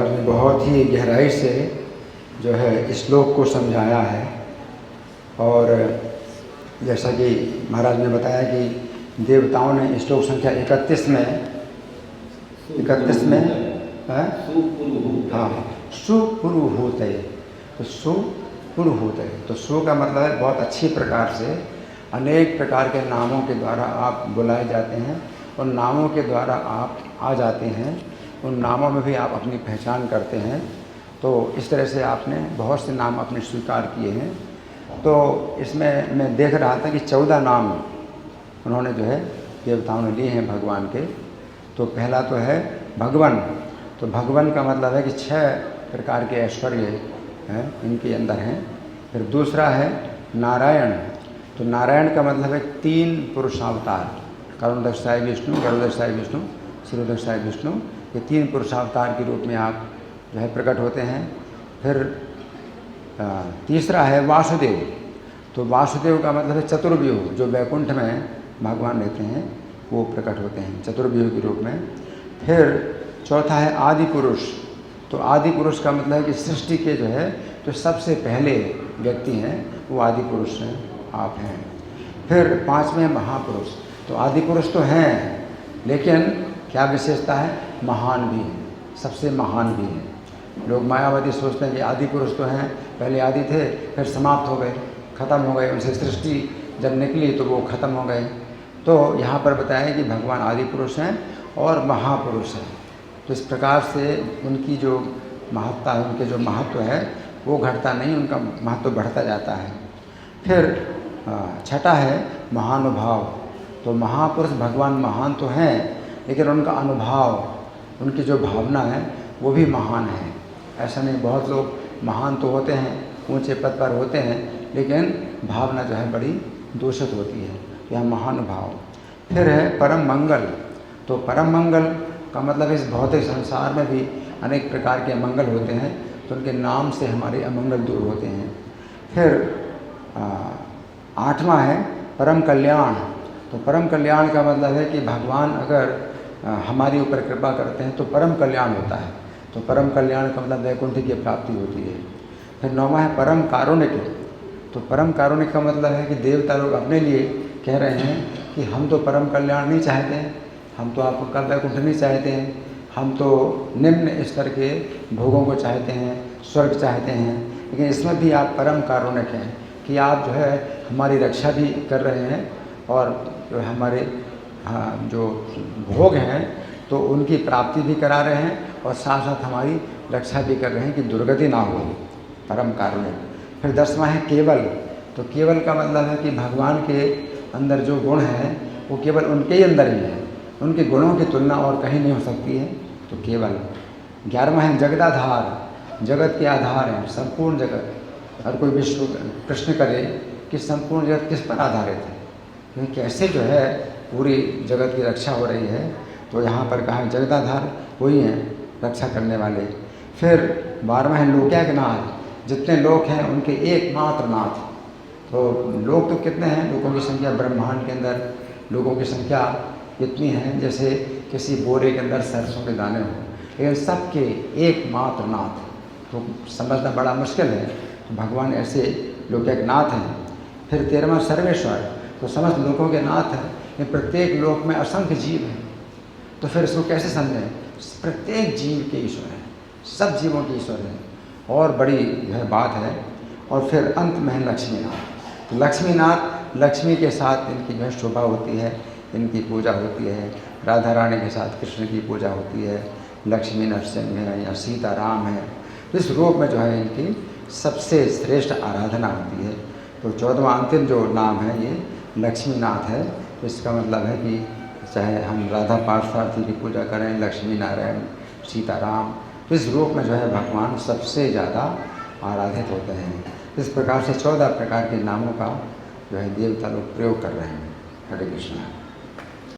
महाराज ने बहुत ही गहराई से जो है श्लोक को समझाया है। और जैसा कि महाराज ने बताया कि देवताओं ने श्लोक संख्या 31 में हाँ सुपुरुहूत है। तो सुपुरुहूत है तो सु का मतलब है बहुत अच्छी प्रकार से अनेक प्रकार के नामों के द्वारा आप बुलाए जाते हैं, उन नामों के द्वारा आप आ जाते हैं, उन नामों में भी आप अपनी पहचान करते हैं। तो इस तरह से आपने बहुत से नाम अपने स्वीकार किए हैं। तो इसमें मैं देख रहा था कि 14 नाम उन्होंने जो है देवताओं ने लिए हैं भगवान के। तो पहला तो है भगवन। तो भगवन का मतलब है कि 6 प्रकार के ऐश्वर्य हैं इनके अंदर हैं। फिर दूसरा है नारायण। तो नारायण का मतलब है 3 पुरुषावतार, करुणदक्षाय विष्णु, गरुड़दक्षाय विष्णु, शिरोदक्षाय विष्णु, ये 3 पुरुषावतार के रूप में आप जो है प्रकट होते हैं। फिर तीसरा है वासुदेव। तो वासुदेव का मतलब है चतुर्व्यूह, जो वैकुंठ में भगवान रहते हैं वो प्रकट होते हैं चतुर्व्यूह के रूप में। फिर चौथा है आदि पुरुष। तो आदि पुरुष का मतलब है कि सृष्टि के जो है तो सबसे पहले व्यक्ति हैं वो आदि पुरुष हैं, आप हैं। फिर 5वें महापुरुष। तो आदि पुरुष तो हैं लेकिन क्या विशेषता है, महान भी हैं, सबसे महान भी हैं। लोग मायावादी सोचते हैं कि आदि पुरुष तो हैं, पहले आदि थे फिर समाप्त हो गए, ख़त्म हो गए, उनसे सृष्टि जब निकली तो वो ख़त्म हो गए। तो यहाँ पर बताया कि भगवान आदि पुरुष हैं और महापुरुष हैं। तो इस प्रकार से उनकी जो महत्ता है, उनके जो महत्व है वो घटता नहीं, उनका महत्व बढ़ता जाता है। फिर छठा है महानुभाव। तो महापुरुष भगवान महान तो हैं लेकिन उनका अनुभाव, उनकी जो भावना है वो भी महान है। ऐसा नहीं, बहुत लोग महान तो होते हैं, ऊंचे पद पर होते हैं लेकिन भावना जो है बड़ी दूषित होती है। यह महानुभाव। फिर है परम मंगल। तो परम मंगल का मतलब इस भौतिक संसार में भी अनेक प्रकार के मंगल होते हैं, तो उनके नाम से हमारे अमंगल दूर होते हैं। फिर 8वां है परम कल्याण। तो परम कल्याण का मतलब है कि भगवान अगर हमारे ऊपर कृपा करते हैं तो परम कल्याण होता है। तो परम कल्याण का मतलब वैकुंठ की प्राप्ति होती है। फिर 9वां है परम कारुणिक। तो परम कारुणिक का मतलब है कि देवता लोग अपने लिए कह रहे हैं कि हम तो परम कल्याण नहीं चाहते हैं, हम तो आपका वैकुंठ नहीं चाहते हैं, हम तो निम्न स्तर के भोगों को चाहते हैं, स्वर्ग चाहते हैं। लेकिन इसमें भी आप परम कारुणिक हैं कि आप जो है हमारी रक्षा भी कर रहे हैं और जो हमारे जो भोग हैं तो उनकी प्राप्ति भी करा रहे हैं और साथ साथ हमारी रक्षा भी कर रहे हैं कि दुर्गति ना हो। परम कारुणिक। फिर 10वां है केवल। तो केवल का मतलब है कि भगवान के अंदर जो गुण हैं वो केवल उनके ही अंदर ही है, उनके गुणों की तुलना और कहीं नहीं हो सकती है। तो केवल। 11वां है जगदाधार। जगत के आधार हैं, संपूर्ण जगत। हर कोई विश्व प्रश्न करे कि संपूर्ण जगत किस पर आधारित है, क्योंकि कैसे जो है पूरी जगत की रक्षा हो रही है। तो यहाँ पर कहा जगदाधार वही हैं रक्षा करने वाले। फिर 12वां है लोकैकनाथ। जितने लोक हैं उनके एकमात्र नाथ। तो लोग तो कितने हैं, लोगों की संख्या ब्रह्मांड के अंदर लोगों की संख्या इतनी है जैसे किसी बोरे के अंदर सरसों के दाने हों, लेकिन सबके एकमात्र नाथ। तो समझना बड़ा मुश्किल है। तो भगवान ऐसे लोकैकनाथ हैं। फिर 13वां सर्वेश्वर। तो समस्त लोकों के नाथ हैं, लेकिन प्रत्येक लोक में असंख्य जीव हैं। तो फिर इसको कैसे समझें, प्रत्येक जीव के ईश्वर हैं, सब जीवों के ईश्वर हैं। और बड़ी यह बात है। और फिर अंत में है लक्ष्मीनाथ। तो लक्ष्मीनाथ, लक्ष्मी के साथ इनकी जो शोभा होती है, इनकी पूजा होती है। राधा रानी के साथ कृष्ण की पूजा होती है, लक्ष्मी नरसिंह है या सीताराम है। तो इस रूप में जो है इनकी सबसे श्रेष्ठ आराधना होती है। तो 14वां अंतिम जो नाम है ये लक्ष्मीनाथ है। तो इसका मतलब है कि चाहे हम राधा पार्थसारथी की पूजा करें, लक्ष्मी नारायण, सीताराम, तो इस रूप में जो है भगवान सबसे ज़्यादा आराधित होते हैं। इस प्रकार से 14 प्रकार के नामों का जो है देवता लोग प्रयोग कर रहे हैं। हरे कृष्णा।